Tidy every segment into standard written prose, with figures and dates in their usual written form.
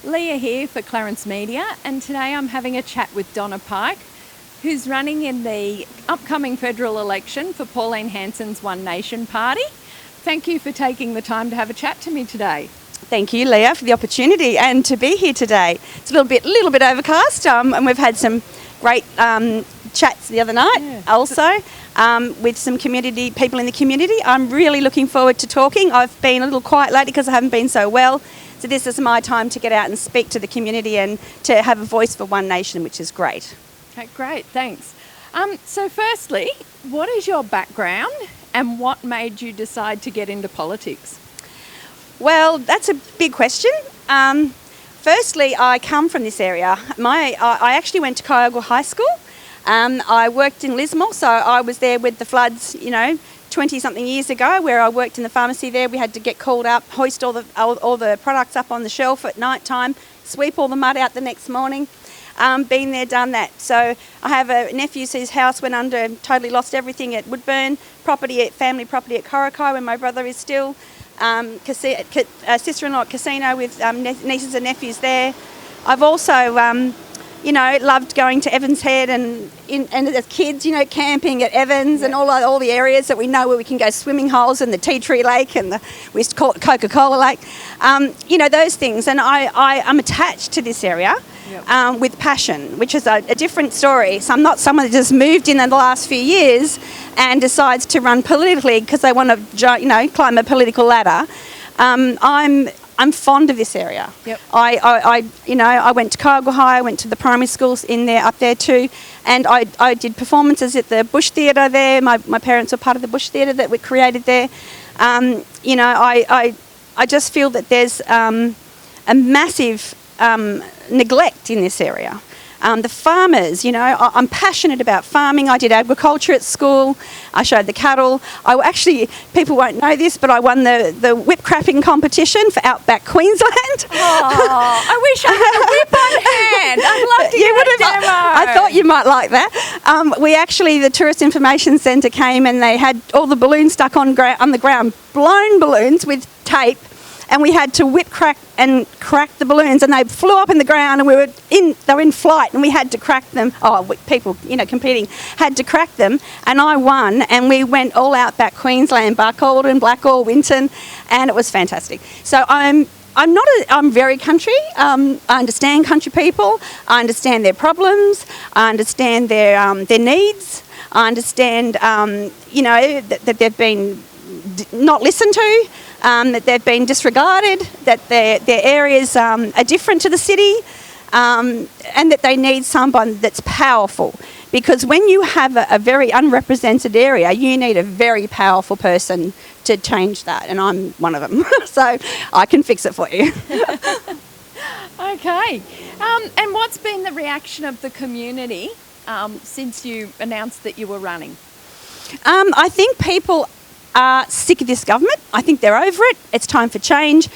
Leah here for Clarence Media, and today I'm having a chat with Donna Pike, who's running in the upcoming federal election for Pauline Hanson's One Nation Party. Thank you for taking the time to have a chat to me today. Thank you, Leah, for the opportunity and to be here today. It's a little bit overcast, and we've had some great chats the other night also with some community people in the community. I'm really looking forward to talking. I've been a little quiet lately because I haven't been so well. So this is my time to get out and speak to the community and to have a voice for One Nation, which is great. Okay, great, thanks. So firstly, what is your background and what made you decide to get into politics? Well, that's a big question. Firstly, I come from this area. I actually went to Kyogle High School. I worked in Lismore, so I was there with the floods, 20-something years ago, where I worked in the pharmacy there. We had to get called up, hoist all the products up on the shelf at night time, sweep all the mud out the next morning. Been there, done that. So I have a nephew whose house went under and totally lost everything at Woodburn, family property at Corrikai, where my brother is still. Sister-in-law at Casino with nieces and nephews there. I've also, loved going to Evans Head and as kids, camping at Evans and all the areas that we know where we can go swimming holes and the Tea Tree Lake and we used to call it Coca-Cola Lake. Those things. And I'm attached to this area with passion, which is a different story. So I'm not someone that just moved in the last few years and decides to run politically because they want to, climb a political ladder. I'm fond of this area. Yep. I went to Kyogle High, I went to the primary schools up there too, and I did performances at the Bush Theatre there. My parents were part of the Bush Theatre that we created there. I just feel that there's a massive neglect in this area. The farmers, I'm passionate about farming. I did agriculture at school. I showed the cattle. People won't know this, but I won the whip crapping competition for Outback Queensland. Oh, I wish I had a whip on hand. I'd love to get a demo. I thought you might like that. The Tourist Information Centre came and they had all the balloons stuck on the ground, blown balloons with tape. And we had to crack the balloons, and they flew up in the ground, and they were in flight, and we had to crack them. People, competing had to crack them, and I won, and we went all out back Queensland, Barcaldine, Blackall, Winton, and it was fantastic. So I'm very country. I understand country people. I understand their problems. I understand their needs. I understand, that they've been not listened to. That they've been disregarded, that their areas are different to the city, and that they need someone that's powerful. Because when you have a very unrepresented area, you need a very powerful person to change that, and I'm one of them. So I can fix it for you. Okay. And what's been the reaction of the community since you announced that you were running? I think people are sick of this government. I think they're over it. It's time for change.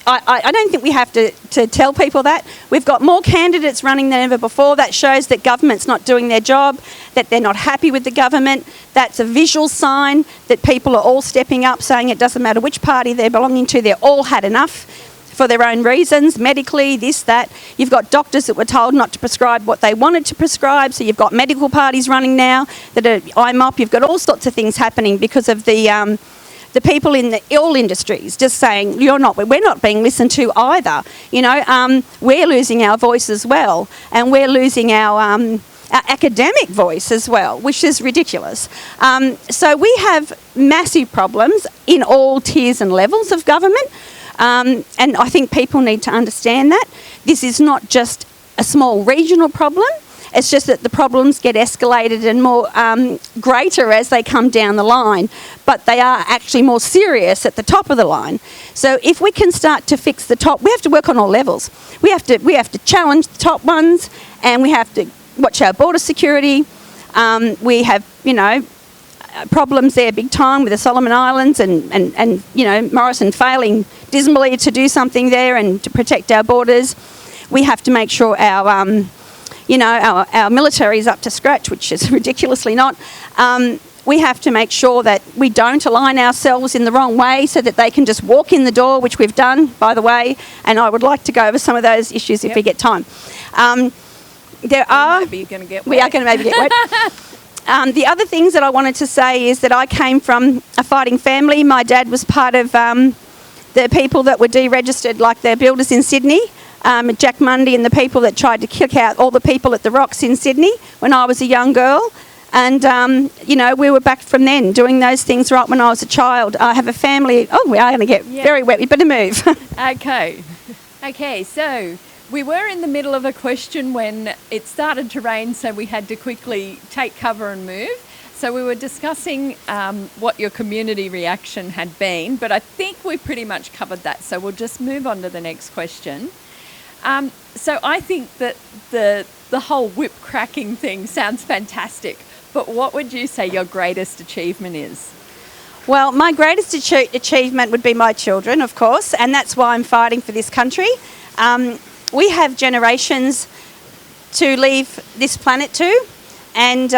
I don't think we have to tell people that. We've got more candidates running than ever before. That shows that government's not doing their job, that they're not happy with the government. That's a visual sign that people are all stepping up, saying it doesn't matter which party they're belonging to, they're all had enough for their own reasons, medically, this, that. You've got doctors that were told not to prescribe what they wanted to prescribe, so you've got medical parties running now that are IMOP. You've got all sorts of things happening because of the people in all industries just saying, we're not being listened to either. We're losing our voice as well, and we're losing our academic voice as well, which is ridiculous. So we have massive problems in all tiers and levels of government. And I think people need to understand that. This is not just a small regional problem. It's just that the problems get escalated and more greater as they come down the line. But they are actually more serious at the top of the line. So if we can start to fix the top, we have to work on all levels. We have to challenge the top ones, and we have to watch our border security. We have, problems there big time with the Solomon Islands and Morrison failing dismally to do something there and to protect our borders. We have to make sure our military is up to scratch, which is ridiculously not. We have to make sure that we don't align ourselves in the wrong way so that they can just walk in the door, which we've done, by the way. And I would like to go over some of those issues if we get time. We are going to maybe get wet. The other things that I wanted to say is that I came from a fighting family. My dad was part of the people that were deregistered, like the builders in Sydney, Jack Mundy, and the people that tried to kick out all the people at the Rocks in Sydney when I was a young girl. And, we were back from then doing those things right when I was a child. I have a family. Oh, we are going to get very wet. We better move. Okay, so we were in the middle of a question when it started to rain, so we had to quickly take cover and move. So we were discussing what your community reaction had been, but I think we pretty much covered that. So we'll just move on to the next question. So I think that the whole whip cracking thing sounds fantastic, but what would you say your greatest achievement is? Well, my greatest achievement would be my children, of course, and that's why I'm fighting for this country. We have generations to leave this planet to, and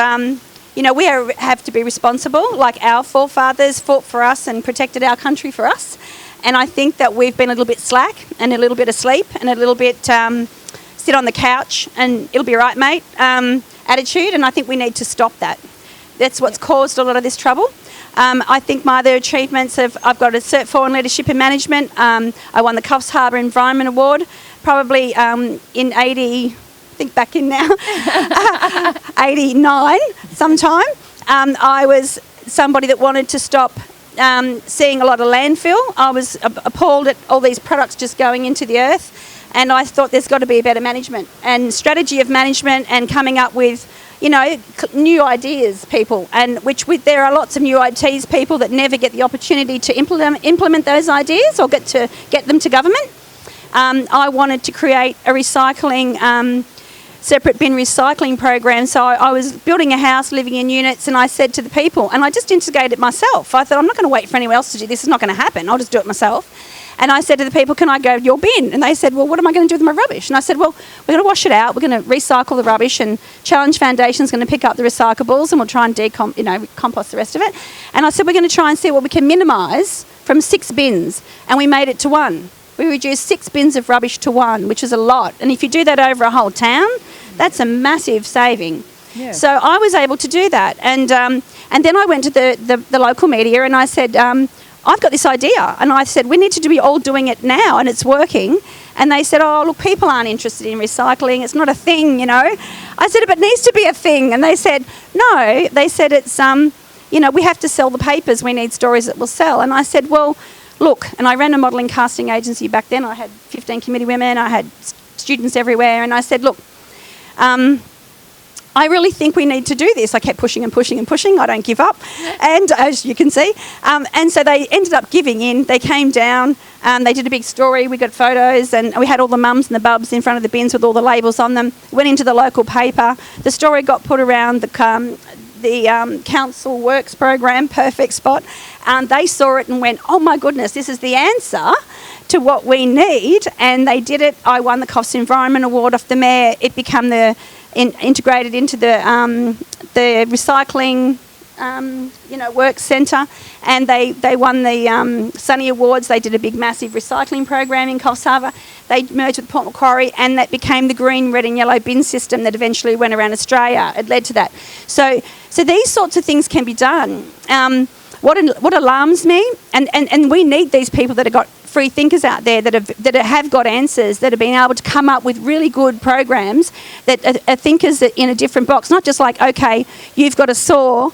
we have to be responsible, like our forefathers fought for us and protected our country for us. And I think that we've been a little bit slack and a little bit asleep and a little bit sit on the couch and it'll be right, mate, attitude. And I think we need to stop that. That's what's caused a lot of this trouble. I think my other achievements I've got a Cert 4 in Leadership and Management. I won the Coffs Harbour Environment Award probably in 80... think back in now, 89 sometime. I was somebody that wanted to stop seeing a lot of landfill. I was appalled at all these products just going into the earth, and I thought there's got to be a better management and strategy of management and coming up with, new ideas, people, and there are lots of new ITs people that never get the opportunity to implement those ideas or get them to government. I wanted to create a recycling separate bin recycling program. So I was building a house, living in units, and I said to the people, and I just instigated it myself. I thought, I'm not going to wait for anyone else to do this. It's not going to happen. I'll just do it myself. And I said to the people, can I go to your bin? And they said, well, what am I going to do with my rubbish? And I said, well, we're going to wash it out. We're going to recycle the rubbish, and Challenge Foundation's going to pick up the recyclables, and we'll try and compost the rest of it. And I said, we're going to try and see what we can minimise from 6 bins. And we made it to 1. We reduced 6 bins of rubbish to 1, which is a lot. And if you do that over a whole town, that's a massive saving. Yeah. So I was able to do that. And then I went to the local media and I said, I've got this idea. And I said, we need to be all doing it now, and it's working. And they said, oh, look, people aren't interested in recycling. It's not a thing, I said, but it needs to be a thing. And they said, no. They said, it's, we have to sell the papers. We need stories that will sell. And I said, well, look, and I ran a modelling casting agency back then. I had 15 committee women. I had students everywhere. And I said, look, I really think we need to do this. I kept pushing and pushing and pushing. I don't give up. And as you can see, and so they ended up giving in. They came down, they did a big story. We got photos, and we had all the mums and the bubs in front of the bins with all the labels on them. Went into the local paper. The story got put around the council works program, perfect spot. They saw it and went, oh my goodness, this is the answer to what we need. And they did it. I won the Coffs Environment Award off the mayor. It became integrated into the recycling works centre, and they won the Sunny Awards. They did a big massive recycling program in Coffs Harbour. They merged with Port Macquarie, and that became the green, red and yellow bin system that eventually went around Australia. It led to that. So these sorts of things can be done. What alarms me, and we need these people that have got free thinkers out there that have got answers, that have been able to come up with really good programs, that are thinkers that in a different box, not just like, okay, you've got a sore,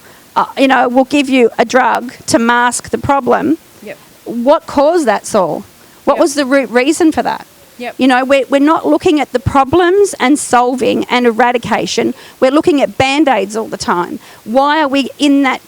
we'll give you a drug to mask the problem. Yep. What caused that sore? What was the root reason for that? Yep. We're not looking at the problems and solving and eradication. We're looking at Band-Aids all the time. Why are we in that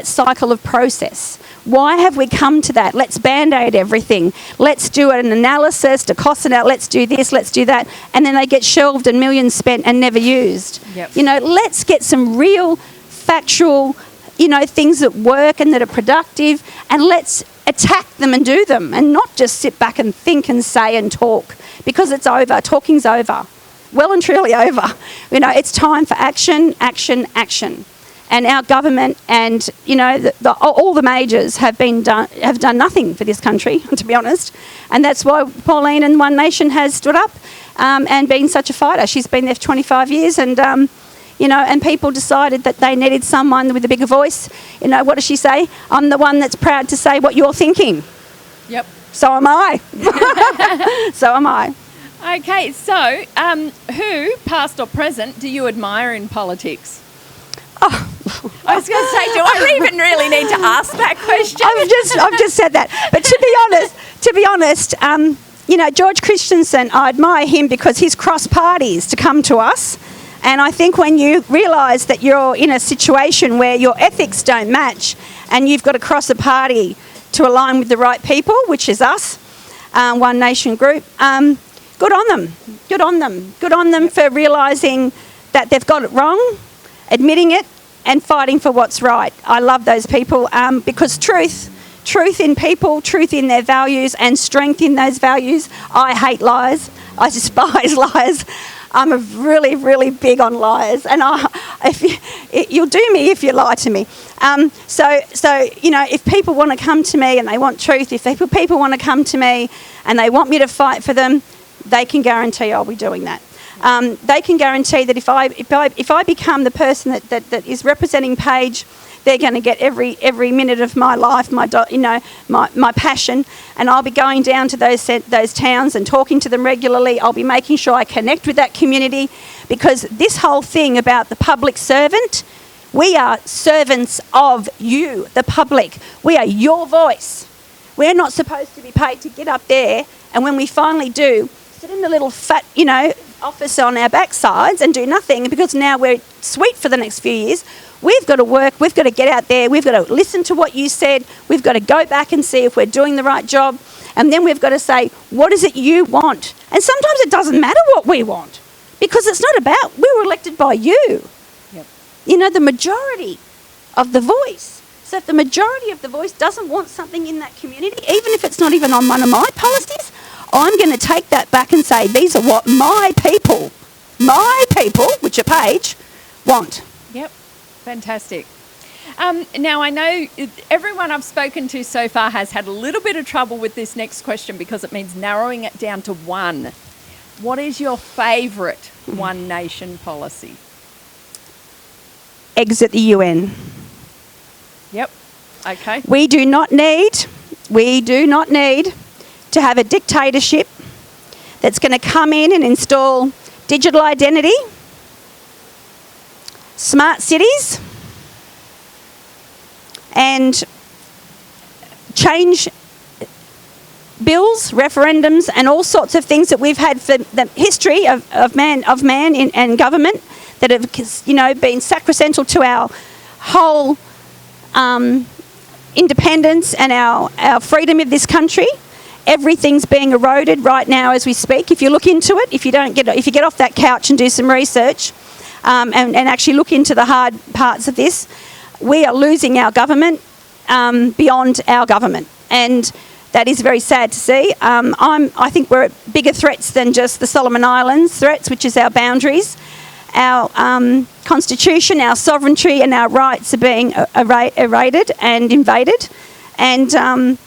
cycle of process? Why have we come to that? Let's Band-Aid everything. Let's do an analysis to cost it out. Let's do this, let's do that. And then they get shelved and millions spent and never used. Yep. Let's get some real factual, things that work and that are productive, and let's attack them and do them, and not just sit back and think and say and talk, because it's over. Talking's over. Well and truly over. It's time for action, action, action. and our government and, you know, all the majors have done nothing for this country, to be honest. And that's why Pauline and One Nation has stood up and been such a fighter. She's been there for 25 years and, you know, and people decided that they needed someone with a bigger voice. You know, what does she say? I'm the one that's proud to say what you're thinking. Yep. So am I. So am I. Okay, so who, past or present, do you admire in politics? Oh. I was going to say, do I even really need to ask that question? I've just said that. But to be honest, you know, George Christensen, I admire him because he's crossed parties to come to us. And I think when you realise that you're in a situation where your ethics don't match and you've got to cross a party to align with the right people, which is us, One Nation Group, good on them. Good on them. Good on them for realising that they've got it wrong, admitting it, and fighting for what's right. I love those people because truth in people, truth in their values, and strength in those values. I hate lies. I despise lies. I'm really, really big on liars, and you'll do me if you lie to me. So you know, if people want to come to me and they want truth, if people want to come to me and they want me to fight for them, they can guarantee I'll be doing that. They can guarantee that if I become the person that is representing Paige, they're going to get every minute of my life, my passion, and I'll be going down to those towns and talking to them regularly. I'll be making sure I connect with that community, because this whole thing about the public servant, we are servants of you, the public. We are your voice. We're not supposed to be paid to get up there, and when we finally do, sit in the little fat, you know, office on our backsides and do nothing, because now we're sweet for the next few years. We've got to work, we've got to get out there, we've got to listen to what you said, we've got to go back and see if we're doing the right job, and then we've got to say, what is it you want? And sometimes it doesn't matter what we want, because it's not about, we were elected by you. Yep. You know, the majority of the voice. So if the majority of the voice doesn't want something in that community, even if it's not even on one of my policies, I'm going to take that back and say, these are what my people, which are Paige, want. Yep, fantastic. Now, I know everyone I've spoken to so far has had a little bit of trouble with this next question because it means narrowing it down to one. What is your favourite One Nation policy? Exit the UN. Yep, okay. We do not need to have a dictatorship that's going to come in and install digital identity, smart cities, and change bills, referendums, and all sorts of things that we've had for the history of man in government that have, you know, been sacrosanct to our whole independence and our freedom of this country. Everything's being eroded right now as we speak. If you look into it, if you get off that couch and do some research, and actually look into the hard parts of this, we are losing our government beyond our government, and that is very sad to see. I think we're at bigger threats than just the Solomon Islands threats, which is our boundaries. Our constitution, our sovereignty, and our rights are being eroded and invaded, and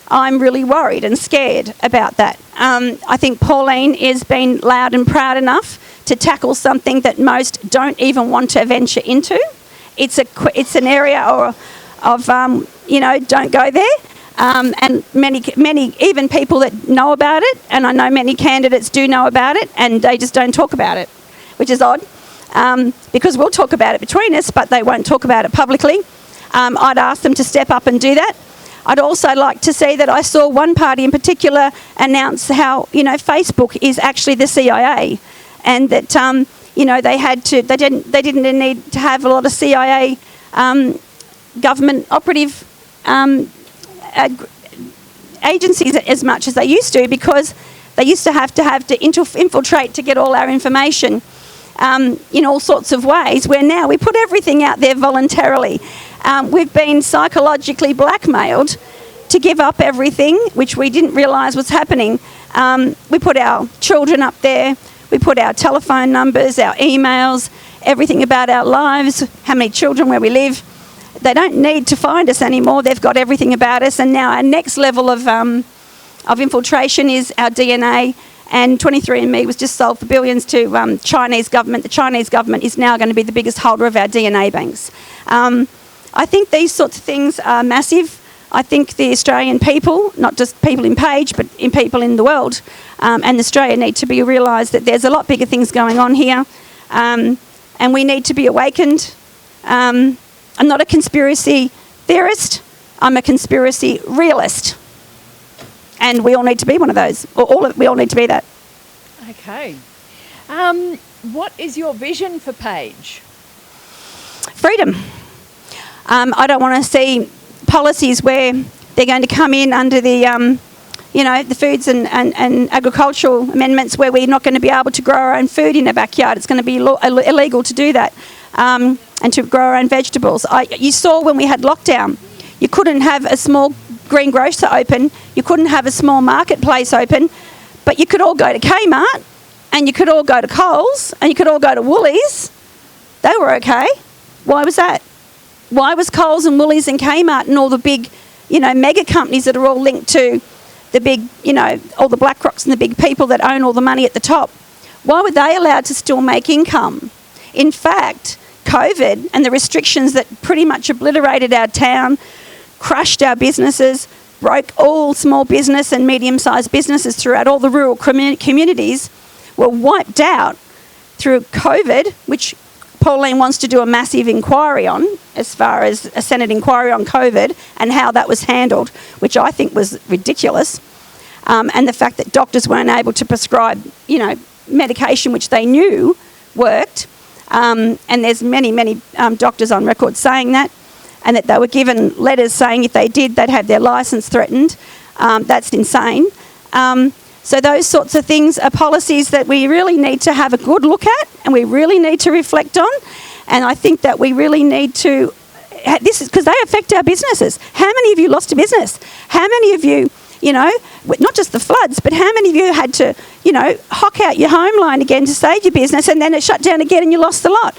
I'm really worried and scared about that. I think Pauline is being loud and proud enough to tackle something that most don't even want to venture into. It's an area of you know, don't go there. And many even people that know about it, and I know many candidates do know about it, and they just don't talk about it, which is odd, because we'll talk about it between us, but they won't talk about it publicly. I'd ask them to step up and do that. I'd also like to see that I saw one party in particular announce how, you know, Facebook is actually the CIA, and that you know, they didn't need to have a lot of CIA government operative agencies as much as they used to, because they used to have to infiltrate to get all our information in all sorts of ways, where now we put everything out there voluntarily. We've been psychologically blackmailed to give up everything, which we didn't realise was happening. We put our children up there, we put our telephone numbers, our emails, everything about our lives, how many children, where we live. They don't need to find us anymore. They've got everything about us. And now our next level of infiltration is our DNA. And 23andMe was just sold for billions to Chinese government. The Chinese government is now going to be the biggest holder of our DNA banks. I think these sorts of things are massive. I think the Australian people, not just people in Page, but in people in the world, and Australia need to be realised that there's a lot bigger things going on here, and we need to be awakened. I'm not a conspiracy theorist. I'm a conspiracy realist. And we all need to be one of those. We all need to be that. Okay. What is your vision for Page? Freedom. I don't want to see policies where they're going to come in under the, the foods and agricultural amendments where we're not going to be able to grow our own food in our backyard. It's going to be illegal to do that, and to grow our own vegetables. You saw when we had lockdown, you couldn't have a small green grocer open, you couldn't have a small marketplace open, but you could all go to Kmart, and you could all go to Coles, and you could all go to Woolies. They were okay. Why was that? Why was Coles and Woolies and Kmart and all the big, mega companies that are all linked to the big, all the BlackRocks and the big people that own all the money at the top, why were they allowed to still make income? In fact, COVID and the restrictions that pretty much obliterated our town, crushed our businesses, broke all small business and medium-sized businesses throughout all the rural communities, were wiped out through COVID, which Pauline wants to do a massive inquiry on, as far as a Senate inquiry on COVID and how that was handled, which I think was ridiculous. And the fact that doctors weren't able to prescribe, medication which they knew worked. And there's many doctors on record saying that, and that they were given letters saying if they did, they'd have their licence threatened. That's insane. So those sorts of things are policies that we really need to have a good look at, and we really need to reflect on. And I think that we really need to, this is because they affect our businesses. How many of you lost a business? How many of you, not just the floods, but how many of you had to, hock out your home loan again to save your business, and then it shut down again and you lost the lot,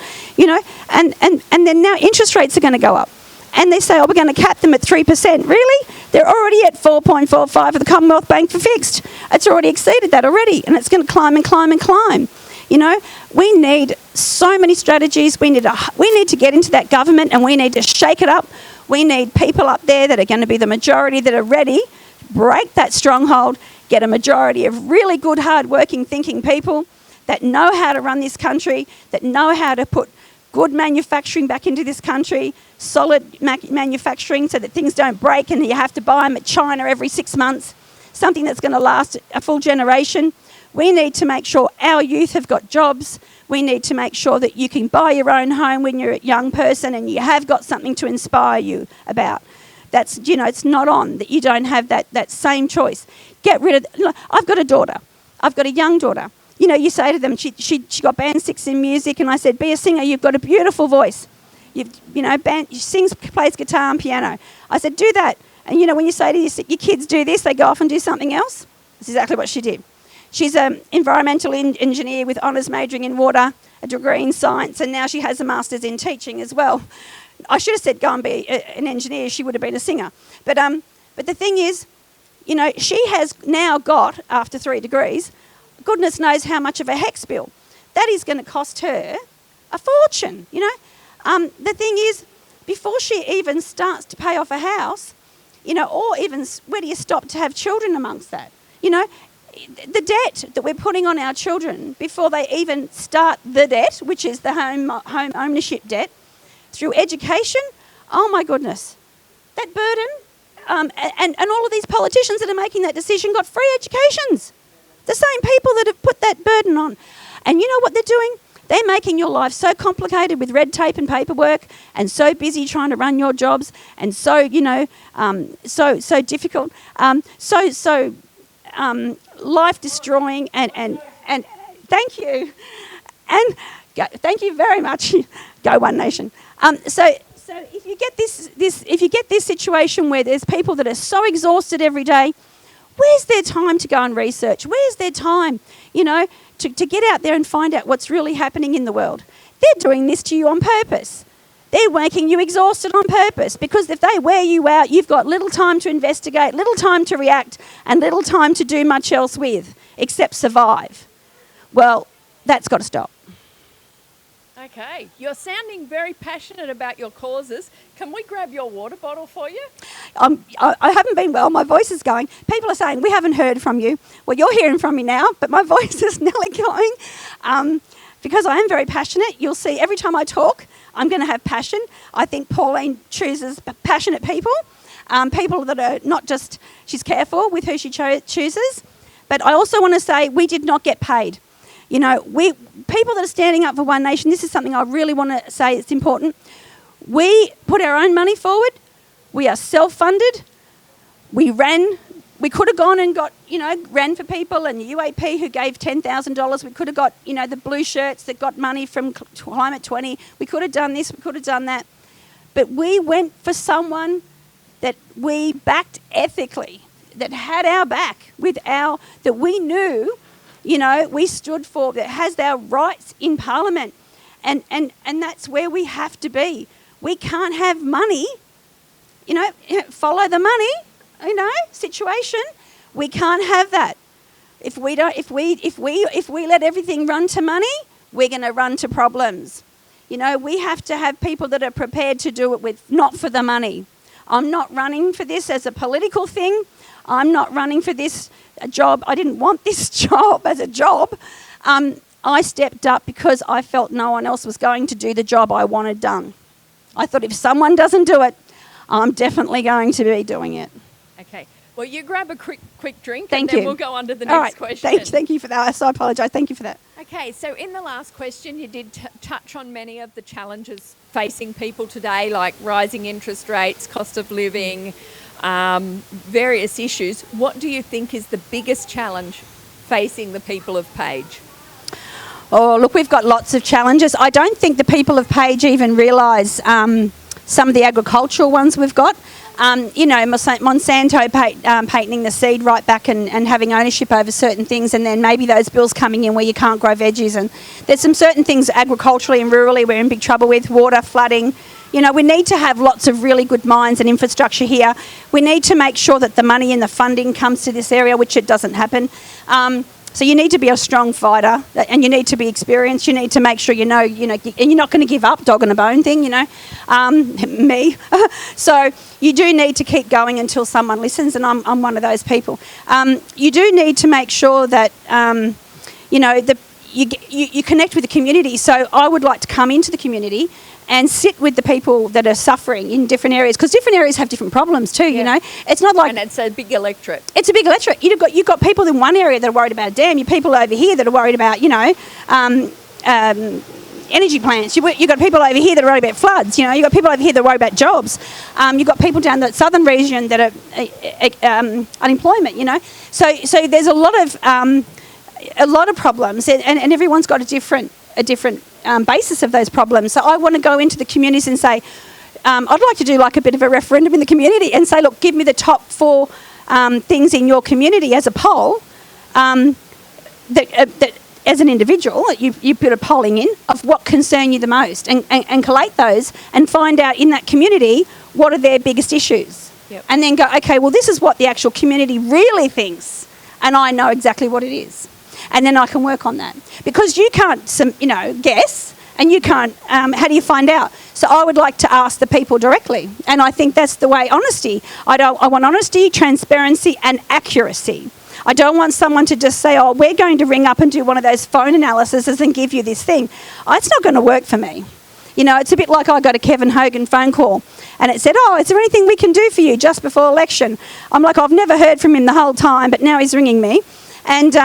and then now interest rates are going to go up. And they say, we're going to cap them at 3%. Really? They're already at 4.45 for the Commonwealth Bank for fixed. It's already exceeded that already, and it's going to climb and climb and climb. We need so many strategies. We need to get into that government, and we need to shake it up. We need people up there that are going to be the majority that are ready to break that stronghold, get a majority of really good, hard-working, thinking people that know how to run this country, that know how to put good manufacturing back into this country, solid manufacturing so that things don't break and you have to buy them at China every 6 months, something that's going to last a full generation. We need to make sure our youth have got jobs. We need to make sure that you can buy your own home when you're a young person and you have got something to inspire you about. That's, it's not on that you don't have that same choice. Get rid of, I've got a daughter. I've got a young daughter. You say to them, she got band 6 in music, and I said, be a singer, you've got a beautiful voice. She sings, plays guitar and piano. I said, do that. And when you say to your kids, do this, they go off and do something else. That's exactly what she did. She's an environmental engineer with honours majoring in water, a degree in science, and now she has a master's in teaching as well. I should have said go and be an engineer. She would have been a singer. But the thing is, she has now got, after 3 degrees, goodness knows how much of a HECS bill. That is going to cost her a fortune, The thing is, before she even starts to pay off a house, or even where do you stop to have children amongst that? The debt that we're putting on our children before they even start the debt, which is the home ownership debt, through education, oh my goodness, that burden. And all of these politicians that are making that decision got free educations. The same people that have put that burden on. And you know what they're doing? They're making your life so complicated with red tape and paperwork, and so busy trying to run your jobs, and so, so difficult, so life destroying, and thank you. And thank you very much. Go One Nation. So if you get this situation where there's people that are so exhausted every day, where's their time to go and research? Where's their time, to get out there and find out what's really happening in the world? they're doing this to you on purpose. They're making you exhausted on purpose, because if they wear you out, you've got little time to investigate, little time to react, and little time to do much else with, except survive. Well, that's got to stop. Okay, you're sounding very passionate about your causes. Can we grab your water bottle for you? I haven't been well. My voice is going. People are saying, we haven't heard from you. Well, you're hearing from me now, but my voice is nearly going. Because I am very passionate. You'll see every time I talk, I'm going to have passion. I think Pauline chooses passionate people. People that are not just, she's careful with who she chooses. But I also want to say we did not get paid. You know, people that are standing up for One Nation, this is something I really want to say, it's important. We put our own money forward. We are self-funded. We could have gone and got, ran for people, and the UAP who gave $10,000. We could have got, the blue shirts that got money from Climate 20. We could have done this, we could have done that. But we went for someone that we backed ethically, that had our back, that we knew, we stood for, that has our rights in Parliament. And that's where we have to be. We can't have money, follow the money, situation. We can't have that. If we let everything run to money, we're going to run to problems. We have to have people that are prepared to do it not for the money. I'm not running for this as a political thing. I'm not running for this job. I didn't want this job as a job. I stepped up because I felt no one else was going to do the job I wanted done. I thought if someone doesn't do it, I'm definitely going to be doing it. Okay. Well, you grab a quick drink and then we'll go on to the next question. Thank you for that. I apologise. Thank you for that. Okay, so in the last question, you did touch on many of the challenges facing people today, like rising interest rates, cost of living, various issues. What do you think is the biggest challenge facing the people of Page? Oh, look, we've got lots of challenges. I don't think the people of Page even realise some of the agricultural ones we've got. Monsanto patenting the seed right back and having ownership over certain things, and then maybe those bills coming in where you can't grow veggies. And there's some certain things agriculturally and rurally we're in big trouble with, water, flooding. We need to have lots of really good mines and infrastructure here. We need to make sure that the money and the funding comes to this area, which it doesn't happen. So you need to be a strong fighter, and you need to be experienced. You need to make sure and you're not going to give up, dog and a bone thing, me. So you do need to keep going until someone listens, and I'm one of those people. You do need to make sure that, you connect with the community. So I would like to come into the community and sit with the people that are suffering in different areas, because different areas have different problems too. It's not like, and it's a big electorate. It's a big electorate. You've got people in one area that are worried about a dam. You've people over here that are worried about energy plants. You've got people over here that are worried about floods. You've got people over here that are worried about jobs. You've got people down the southern region that are unemployment. So there's a lot of problems, and everyone's got a different basis of those problems. So I want to go into the communities and say, I'd like to do like a bit of a referendum in the community and say, look, give me the top 4 things in your community as a poll, that as an individual, you put a polling in of what concern you the most, and collate those and find out in that community what are their biggest issues. Yep. And then go, okay, well, this is what the actual community really thinks, and I know exactly what it is. And then I can work on that. Because you can't, guess, and you can't, how do you find out? So I would like to ask the people directly. And I think that's the way, honesty. I want honesty, transparency, and accuracy. I don't want someone to just say, we're going to ring up and do one of those phone analyses and give you this thing. It's not going to work for me. It's a bit like I got a Kevin Hogan phone call and it said, is there anything we can do for you just before election? I'm like, I've never heard from him the whole time, but now he's ringing me. And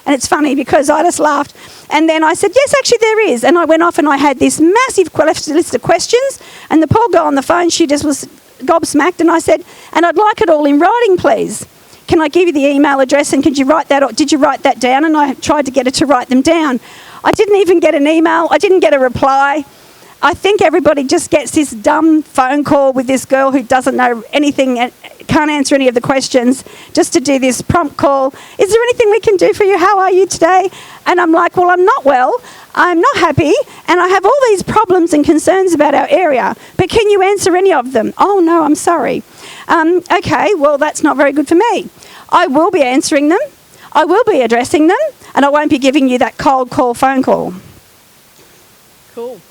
it's funny because I just laughed. And then I said, yes, actually there is. And I went off and I had this massive list of questions. And the poor girl on the phone, she just was gobsmacked. And I said, and I'd like it all in writing, please. Can I give you the email address and could you write that, or did you write that down? And I tried to get her to write them down. I didn't even get an email. I didn't get a reply. I think everybody just gets this dumb phone call with this girl who doesn't know anything can't answer any of the questions, just to do this prompt call. Is there anything we can do for you? How are you today? And I'm like, well, I'm not well, I'm not happy, and I have all these problems and concerns about our area, but can you answer any of them? Oh, no, I'm sorry. Okay, well, that's not very good for me. I will be answering them, I will be addressing them, and I won't be giving you that cold call phone call. Cool.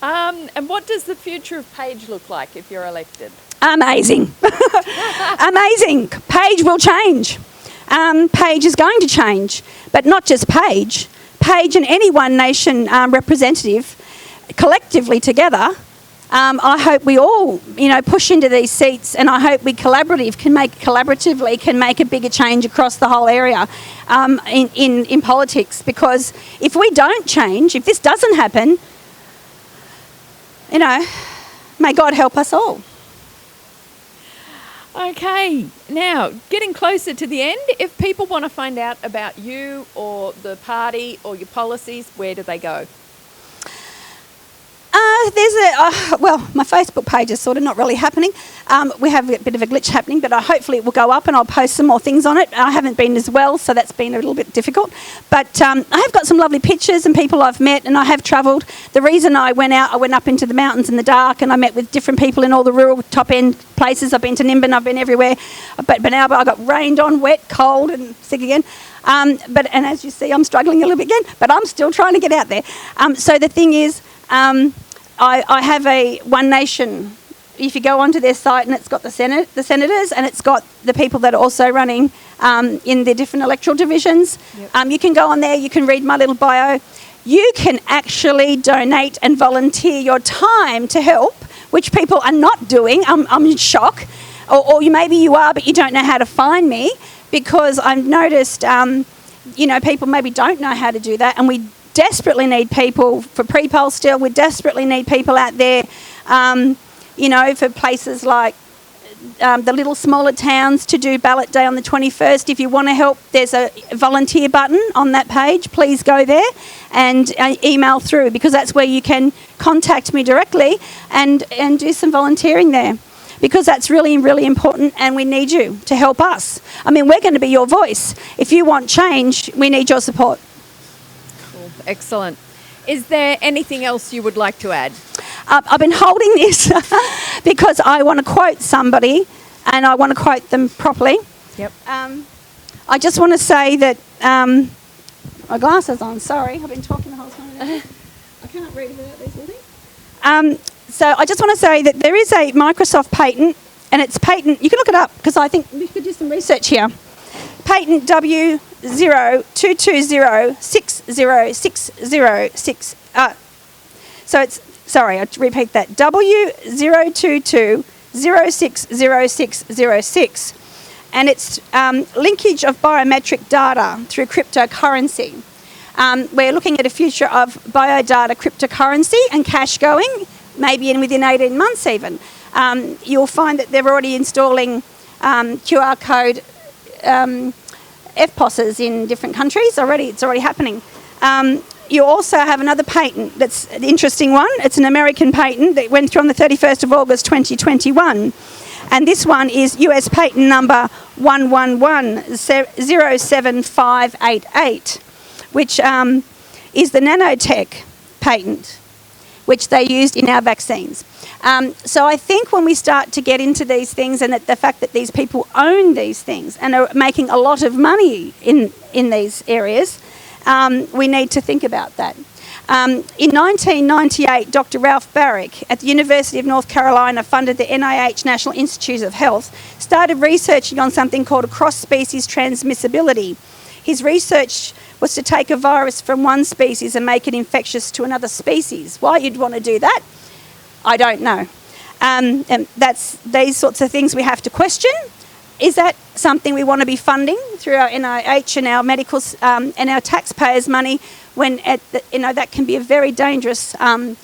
And what does the future of Page look like if you're elected? Amazing. Amazing. Page will change. Page is going to change, but not just Page. Page and any One Nation representative, collectively together, I hope we all, push into these seats, and I hope we collaboratively can make a bigger change across the whole area in politics. Because if we don't change, if this doesn't happen, may God help us all. Okay, now getting closer to the end, if people want to find out about you or the party or your policies, where do they go? My Facebook page is sort of not really happening. We have a bit of a glitch happening, but hopefully it will go up and I'll post some more things on it. I haven't been as well, so that's been a little bit difficult. But I have got some lovely pictures and people I've met, and I have travelled. The reason I went up into the mountains in the dark, and I met with different people in all the rural top-end places. I've been to Nimbin, I've been everywhere. But now I got rained on, wet, cold and sick again. And as you see, I'm struggling a little bit again, but I'm still trying to get out there. So the thing is, I have a One Nation. If you go onto their site, and it's got the senators, and it's got the people that are also running in the different electoral divisions. Yep. You can go on there, you can read my little bio. You can actually donate and volunteer your time to help, which people are not doing. I'm in shock. Or maybe you are, but you don't know how to find me, because I've noticed, people maybe don't know how to do that, and we desperately need people for pre-poll still. We desperately need people out there, for places like the little smaller towns to do ballot day on the 21st. If you want to help, there's a volunteer button on that page. Please go there and email through, because that's where you can contact me directly and do some volunteering there, because that's really, really important, and we need you to help us. I mean, we're going to be your voice. If you want change, we need your support. Excellent. Is there anything else you would like to add? I've been holding this because I want to quote somebody, and I want to quote them properly. Yep. I just want to say that my glasses on. Sorry, I've been talking the whole time. I can't read without these little things. So I just want to say that there is a Microsoft patent, and it's patent. You can look it up, because I think we could do some research here. Patent W0220606606. So it's, sorry, I'll repeat that. W022060606. And it's linkage of biometric data through cryptocurrency. We're looking at a future of biodata cryptocurrency and cash going, maybe within 18 months even. You'll find that they're already installing QR code FPOSs in different countries already. It's already happening. You also have another patent that's an interesting one. It's an American patent that went through on the 31st of August 2021. And this one is US patent number 111-07588, which is the nanotech patent, which they used in our vaccines. So I think when we start to get into these things, and that the fact that these people own these things and are making a lot of money in these areas, we need to think about that. In 1998, Dr. Ralph Barrick at the University of North Carolina funded the NIH National Institutes of Health, started researching on something called a cross-species transmissibility. His research was to take a virus from one species and make it infectious to another species. Why you'd want to do that, I don't know. And that's these sorts of things we have to question. Is that something we want to be funding through our NIH and our medicals and our taxpayers' money, when that can be a very dangerous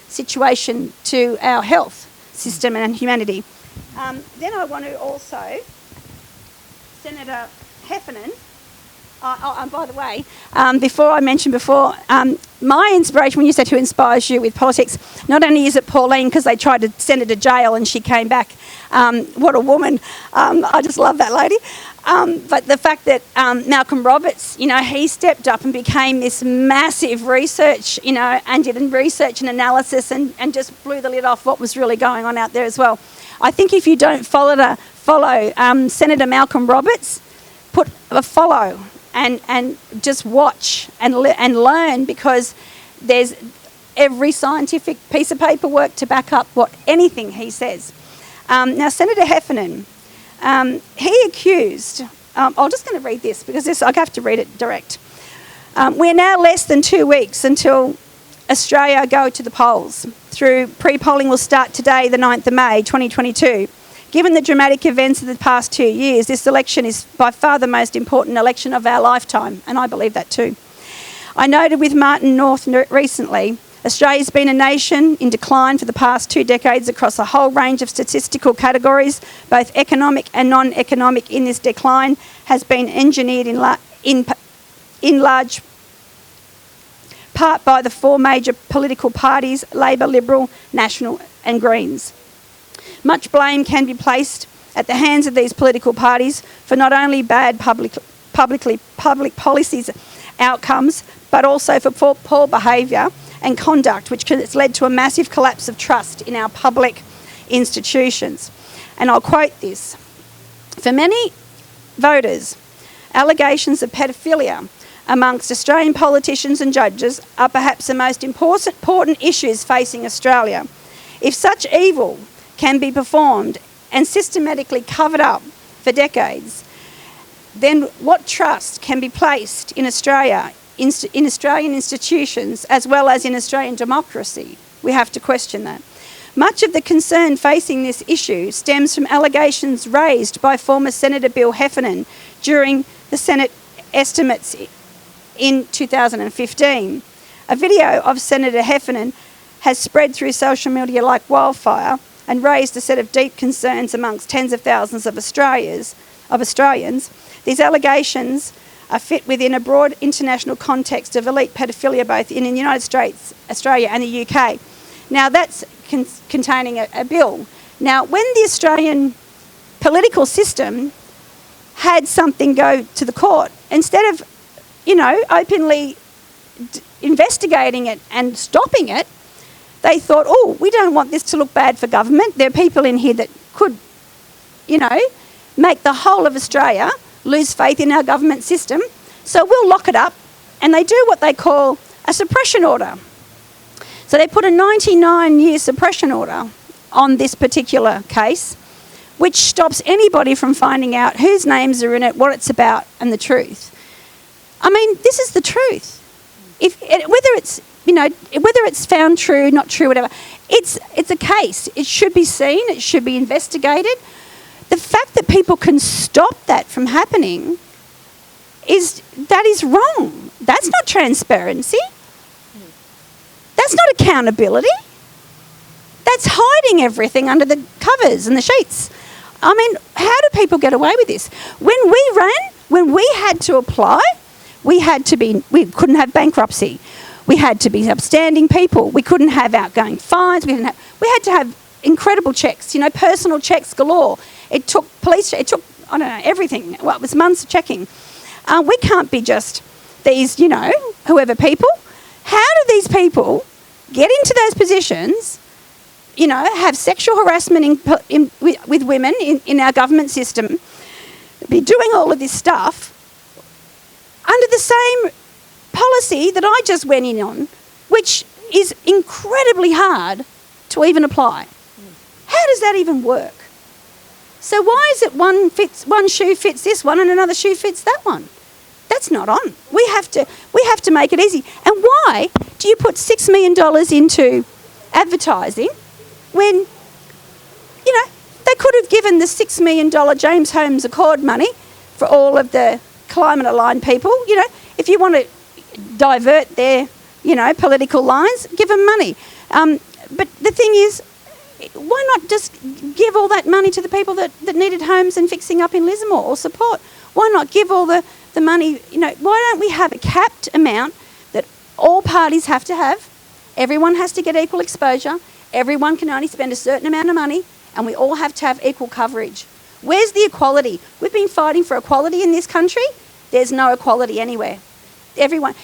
situation to our health system and humanity? Then I want to also, Senator Heffernan And by the way, before I mentioned my inspiration, when you said who inspires you with politics, not only is it Pauline, because they tried to send her to jail and she came back. What a woman. I just love that lady. But the fact that Malcolm Roberts, he stepped up and became this massive research, and did research and analysis and just blew the lid off what was really going on out there as well. I think if you don't follow Senator Malcolm Roberts, put a follow and just watch and learn, because there's every scientific piece of paperwork to back up anything he says. Now, Senator Heffernan, he accused, I'm just going to read this because I have to read it direct. We're now less than 2 weeks until Australia go to the polls. Pre-polling will start today, the 9th of May 2022. Given the dramatic events of the past 2 years, this election is by far the most important election of our lifetime, and I believe that too. I noted with Martin North recently, Australia's been a nation in decline for the past 2 decades across a whole range of statistical categories, both economic and non-economic. In this decline has been engineered in large part by the 4 major political parties, Labor, Liberal, National and Greens. Much blame can be placed at the hands of these political parties for not only bad public policies outcomes, but also for poor behaviour and conduct, which has led to a massive collapse of trust in our public institutions. And I'll quote this. For many voters, allegations of pedophilia amongst Australian politicians and judges are perhaps the most important issues facing Australia. If such evil can be performed and systematically covered up for decades, then what trust can be placed in Australia, in Australian institutions, as well as in Australian democracy? We have to question that. Much of the concern facing this issue stems from allegations raised by former Senator Bill Heffernan during the Senate estimates in 2015. A video of Senator Heffernan has spread through social media like wildfire and raised a set of deep concerns amongst tens of thousands of Australians. These allegations are fit within a broad international context of elite pedophilia, both in the United States, Australia and the UK. Now, that's containing a bill. Now, when the Australian political system had something go to the court, instead of, openly investigating it and stopping it, they thought, we don't want this to look bad for government. There are people in here that could, make the whole of Australia lose faith in our government system, so we'll lock it up. And they do what they call a suppression order. So they put a 99-year suppression order on this particular case, which stops anybody from finding out whose names are in it, what it's about, and the truth. I mean, this is the truth. Whether it's found true, not true, whatever, it's a case. It should be seen. It should be investigated. The fact that people can stop that from happening is wrong. That's not transparency. That's not accountability. That's hiding everything under the covers and the sheets. I mean, how do people get away with this? When we had to apply, we couldn't have bankruptcy. We had to be upstanding people. We couldn't have outgoing fines. We had to have incredible checks, personal checks galore. It took everything. Well, it was months of checking. We can't be just these, whoever people. How do these people get into those positions, have sexual harassment with women in our government system, be doing all of this stuff under the same policy that I just went in on, which is incredibly hard to even apply? How does that even work? So why is it one shoe fits this one and another shoe fits that one? That's not on. We have to make it easy. And why do you put $6 million into advertising when, they could have given the $6 million James Holmes Accord money for all of the climate-aligned people? If you want to divert their, political lines, give them money. But the thing is, why not just give all that money to the people that needed homes and fixing up in Lismore or support? Why not give all the the money, why don't we have a capped amount that all parties have to have? Everyone has to get equal exposure. Everyone can only spend a certain amount of money, and we all have to have equal coverage. Where's the equality? We've been fighting for equality in this country. There's no equality anywhere. Everyone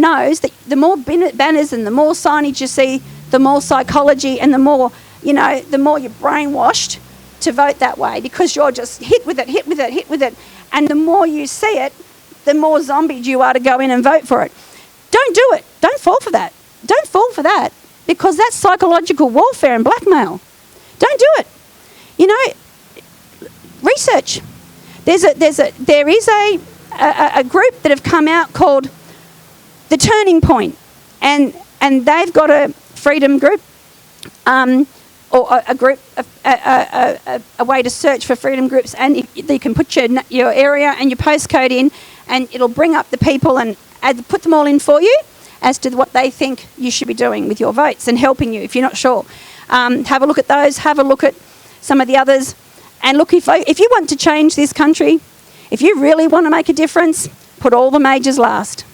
knows that the more banners and the more signage you see, the more psychology and the more you're brainwashed to vote that way, because you're just hit with it. And the more you see it, the more zombied you are to go in and vote for it. Don't do it. Don't fall for that. Don't fall for that, because that's psychological warfare and blackmail. Don't do it. Research. There is a group that have come out called The Turning Point, and they've got a freedom group, or a group, a way to search for freedom groups, and you can put your area and your postcode in, and it'll bring up the people and put them all in for you as to what they think you should be doing with your votes and helping you if you're not sure. Have a look at those. Have a look at some of the others. And look, if you want to change this country, if you really want to make a difference, put all the majors last.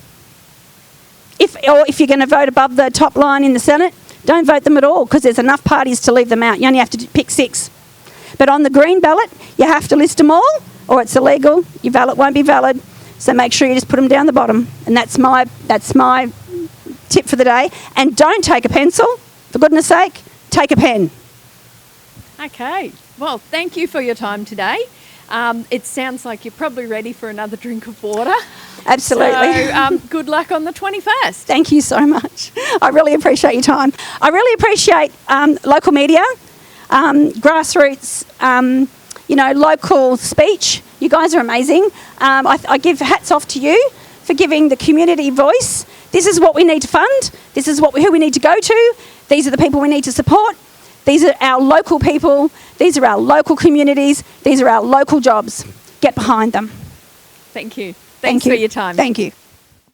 If you're going to vote above the top line in the Senate, don't vote them at all, because there's enough parties to leave them out. You only have to pick 6. But on the green ballot, you have to list them all, or it's illegal. Your ballot won't be valid. So make sure you just put them down the bottom. And that's my tip for the day. And don't take a pencil, for goodness sake. Take a pen. Okay. Well, thank you for your time today. It sounds like you're probably ready for another drink of water. Absolutely. So good luck on the 21st. Thank you so much. I really appreciate your time. I really appreciate local media, grassroots, local speech. You guys are amazing. I give hats off to you for giving the community voice. This is what we need to fund. This is who we need to go to. These are the people we need to support. These are our local people. These are our local communities. These are our local jobs. Get behind them. Thank you. Thanks for your time. Thank you.